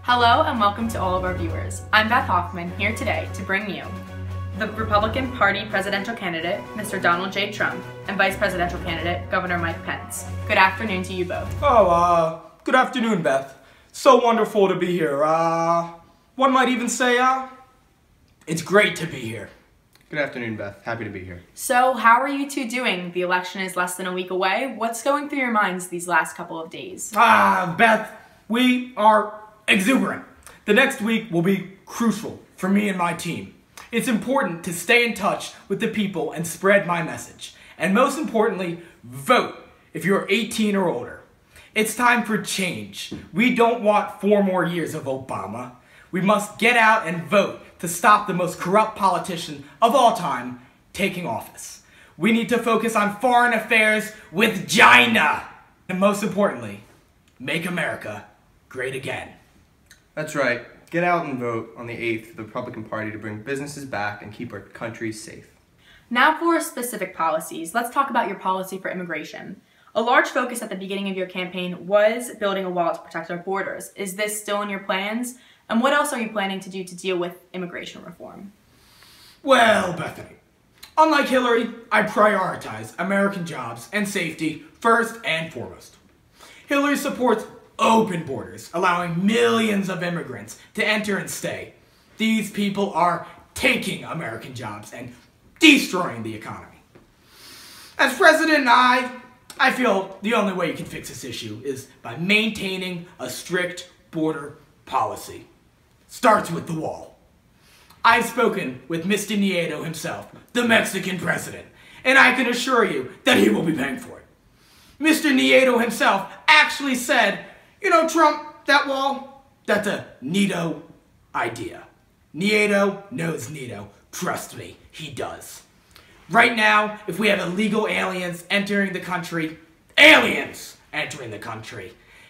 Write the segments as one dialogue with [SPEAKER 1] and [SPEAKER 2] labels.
[SPEAKER 1] Hello and welcome to all of our viewers. I'm Beth Hoffman, here today to bring you the Republican Party presidential candidate, Mr. Donald J. Trump, and Vice Presidential candidate, Governor Mike Pence. Good afternoon to you both.
[SPEAKER 2] Good afternoon, Beth. So wonderful to be here. One might even say, it's great to be here.
[SPEAKER 3] Good afternoon, Beth. Happy to be here.
[SPEAKER 1] So, how are you two doing? The election is less than a week away. What's going through your minds these last couple of days?
[SPEAKER 2] Beth, we are exuberant. The next week will be crucial for me and my team. It's important to stay in touch with the people and spread my message. And most importantly, vote if you're 18 or older. It's time for change. We don't want 4 more years of Obama. We must get out and vote to stop the most corrupt politician of all time taking office. We need to focus on foreign affairs with China. And most importantly, make America great again.
[SPEAKER 3] That's right. Get out and vote on the 8th for the Republican Party to bring businesses back and keep our country safe.
[SPEAKER 1] Now for specific policies, let's talk about your policy for immigration. A large focus at the beginning of your campaign was building a wall to protect our borders. Is this still in your plans? And what else are you planning to do to deal with immigration reform?
[SPEAKER 2] Well, Bethany, unlike Hillary, I prioritize American jobs and safety first and foremost. Hillary supports open borders, allowing millions of immigrants to enter and stay. These people are taking American jobs and destroying the economy. As president, I feel the only way you can fix this issue is by maintaining a strict border policy. Starts with the wall. I've spoken with Mr. Nieto himself, the Mexican president, and I can assure you that he will be paying for it. Mr. Nieto himself actually said, you know, Trump, that wall, that's a Nieto idea. Nieto knows Nieto. Trust me, he does. Right now, if we have illegal aliens entering the country,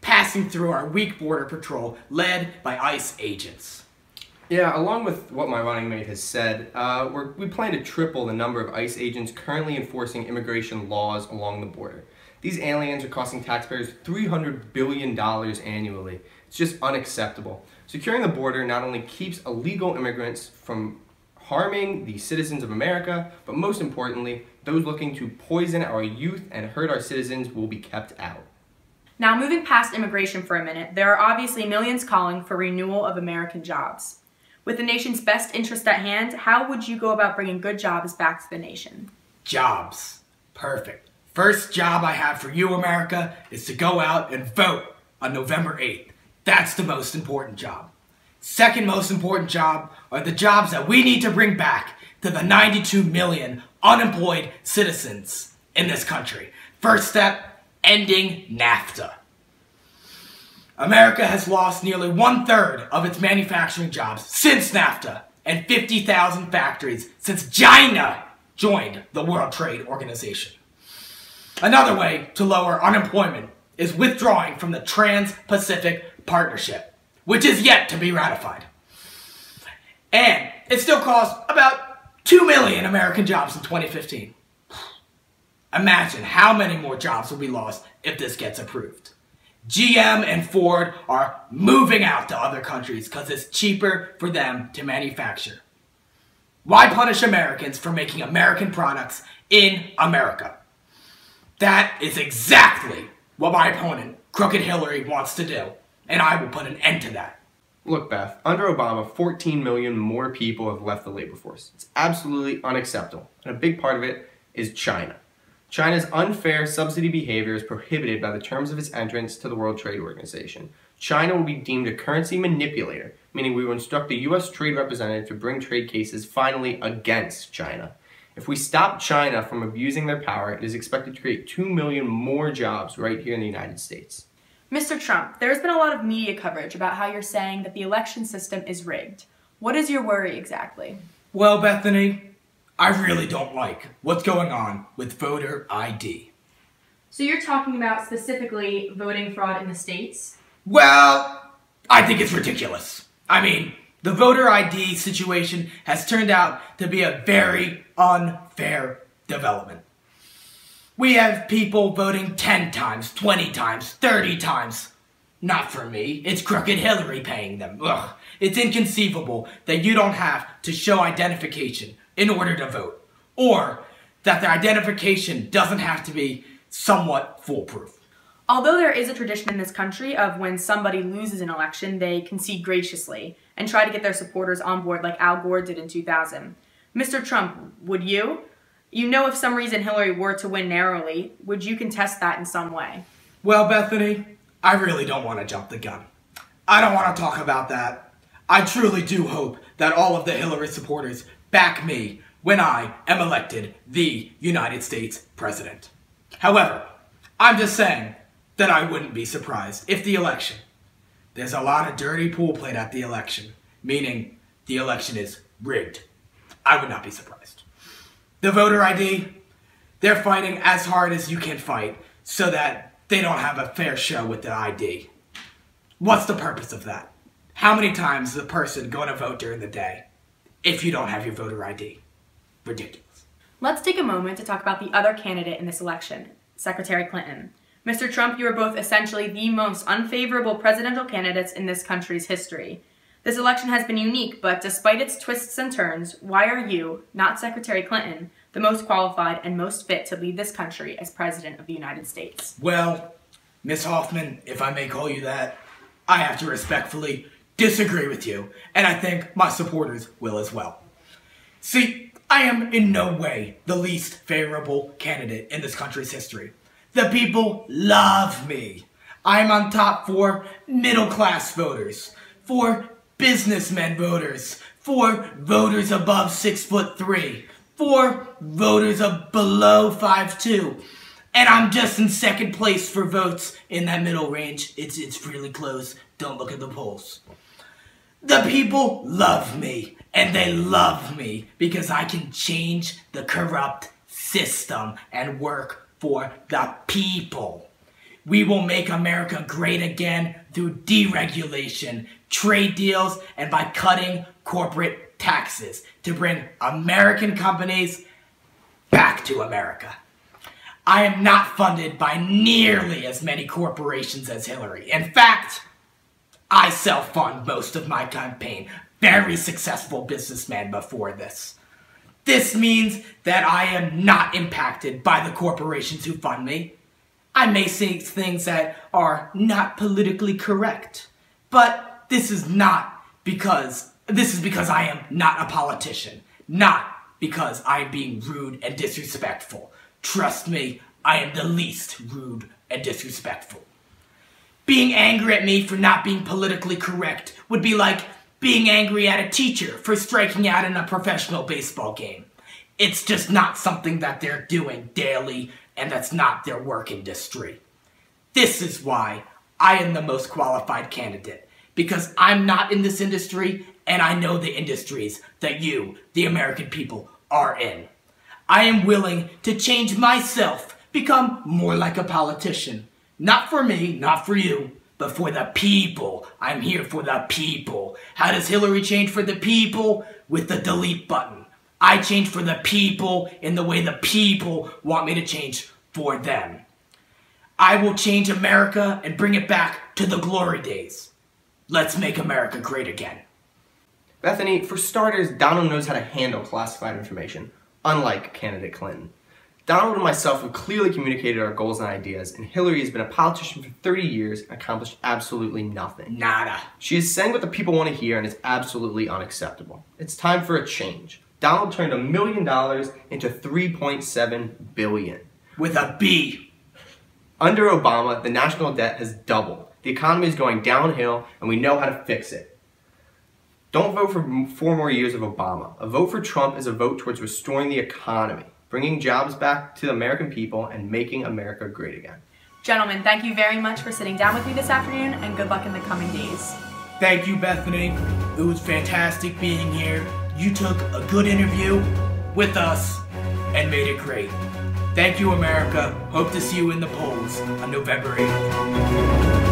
[SPEAKER 2] passing through our weak border patrol led by ICE agents.
[SPEAKER 3] Yeah, along with what my running mate has said, we plan to triple the number of ICE agents currently enforcing immigration laws along the border. These aliens are costing taxpayers $300 billion annually. It's just unacceptable. Securing the border not only keeps illegal immigrants from harming the citizens of America, but most importantly, those looking to poison our youth and hurt our citizens will be kept out.
[SPEAKER 1] Now, moving past immigration for a minute, there are obviously millions calling for renewal of American jobs. With the nation's best interest at hand, how would you go about bringing good jobs back to the nation?
[SPEAKER 2] Jobs. Perfect. First job I have for you, America, is to go out and vote on November 8th. That's the most important job. Second most important job are the jobs that we need to bring back to the 92 million unemployed citizens in this country. First step, ending NAFTA. America has lost nearly 1/3 of its manufacturing jobs since NAFTA and 50,000 factories since China joined the World Trade Organization. Another way to lower unemployment is withdrawing from the Trans-Pacific Partnership, which is yet to be ratified. And it still cost about 2 million American jobs in 2015. Imagine how many more jobs will be lost if this gets approved. GM and Ford are moving out to other countries because it's cheaper for them to manufacture. Why punish Americans for making American products in America? That is exactly what my opponent, Crooked Hillary, wants to do, and I will put an end to that.
[SPEAKER 3] Look, Beth, under Obama, 14 million more people have left the labor force. It's absolutely unacceptable, and a big part of it is China. China's unfair subsidy behavior is prohibited by the terms of its entrance to the World Trade Organization. China will be deemed a currency manipulator, meaning we will instruct the U.S. Trade Representative to bring trade cases finally against China. If we stop China from abusing their power, it is expected to create 2 million more jobs right here in the United States.
[SPEAKER 1] Mr. Trump, there's been a lot of media coverage about how you're saying that the election system is rigged. What is your worry exactly?
[SPEAKER 2] Well, Bethany, I really don't like what's going on with voter ID.
[SPEAKER 1] So you're talking about specifically voting fraud in the states?
[SPEAKER 2] Well, I think it's ridiculous. I mean, the voter ID situation has turned out to be a very unfair development. We have people voting 10 times, 20 times, 30 times. Not for me, it's crooked Hillary paying them. Ugh. It's inconceivable that you don't have to show identification in order to vote, or that the identification doesn't have to be somewhat foolproof.
[SPEAKER 1] Although there is a tradition in this country of when somebody loses an election, they concede graciously and try to get their supporters on board like Al Gore did in 2000. Mr. Trump, would you? You know, if some reason Hillary were to win narrowly, would you contest that in some way?
[SPEAKER 2] Well, Bethany, I really don't want to jump the gun. I don't want to talk about that. I truly do hope that all of the Hillary supporters back me when I am elected the United States President. However, I'm just saying that I wouldn't be surprised if the election, there's a lot of dirty pool played at the election, meaning the election is rigged. I would not be surprised. The voter ID, they're fighting as hard as you can fight so that they don't have a fair show with the ID. What's the purpose of that? How many times is a person going to vote during the day if you don't have your voter ID? Ridiculous.
[SPEAKER 1] Let's take a moment to talk about the other candidate in this election, Secretary Clinton. Mr. Trump, you are both essentially the most unfavorable presidential candidates in this country's history. This election has been unique, but despite its twists and turns, why are you, not Secretary Clinton, the most qualified and most fit to lead this country as President of the United States?
[SPEAKER 2] Well, Miss Hoffman, if I may call you that, I have to respectfully disagree with you, and I think my supporters will as well. See, I am in no way the least favorable candidate in this country's history. The people love me. I am on top for middle-class voters, for businessmen voters, for voters above 6'3", for voters of below 5'2", and I'm just in second place for votes in that middle range. It's really close. Don't look at the polls. The people love me, and they love me because I can change the corrupt system and work for the people. We will make America great again through deregulation, trade deals, and by cutting corporate taxes to bring American companies back to America. I am not funded by nearly as many corporations as Hillary. In fact, I self-fund most of my campaign. Very successful businessman before this. This means that I am not impacted by the corporations who fund me. I may say things that are not politically correct, but this is because I am not a politician, not because I am being rude and disrespectful. Trust me, I am the least rude and disrespectful. Being angry at me for not being politically correct would be like being angry at a teacher for striking out in a professional baseball game. It's just not something that they're doing daily, and that's not their work industry. This is why I am the most qualified candidate, because I'm not in this industry, and I know the industries that you, the American people, are in. I am willing to change myself, become more like a politician. Not for me, not for you, but for the people. I'm here for the people. How does Hillary change for the people? With the delete button. I change for the people in the way the people want me to change for them. I will change America and bring it back to the glory days. Let's make America great again.
[SPEAKER 3] Bethany, for starters, Donald knows how to handle classified information, unlike candidate Clinton. Donald and myself have clearly communicated our goals and ideas, and Hillary has been a politician for 30 years and accomplished absolutely nothing.
[SPEAKER 2] Nada.
[SPEAKER 3] She is saying what the people want to hear, and it's absolutely unacceptable. It's time for a change. Donald turned $1 million into $3.7 billion.
[SPEAKER 2] With a B.
[SPEAKER 3] Under Obama, the national debt has doubled. The economy is going downhill, and we know how to fix it. Don't vote for 4 more years of Obama. A vote for Trump is a vote towards restoring the economy, bringing jobs back to the American people, and making America great again.
[SPEAKER 1] Gentlemen, thank you very much for sitting down with me this afternoon, and good luck in the coming days.
[SPEAKER 2] Thank you, Bethany. It was fantastic being here. You took a good interview with us and made it great. Thank you, America. Hope to see you in the polls on November 8th.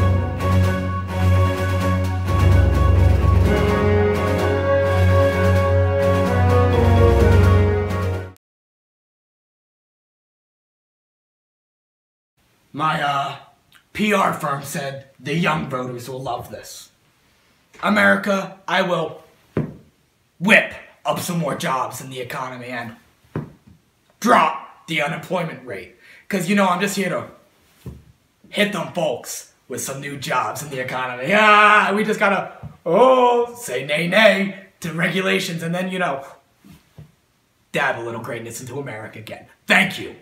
[SPEAKER 2] My PR firm said the young voters will love this. America, I will whip up some more jobs in the economy and drop the unemployment rate. Because, you know, I'm just here to hit them folks with some new jobs in the economy. We just gotta, say nay nay to regulations and then, you know, dab a little greatness into America again. Thank you.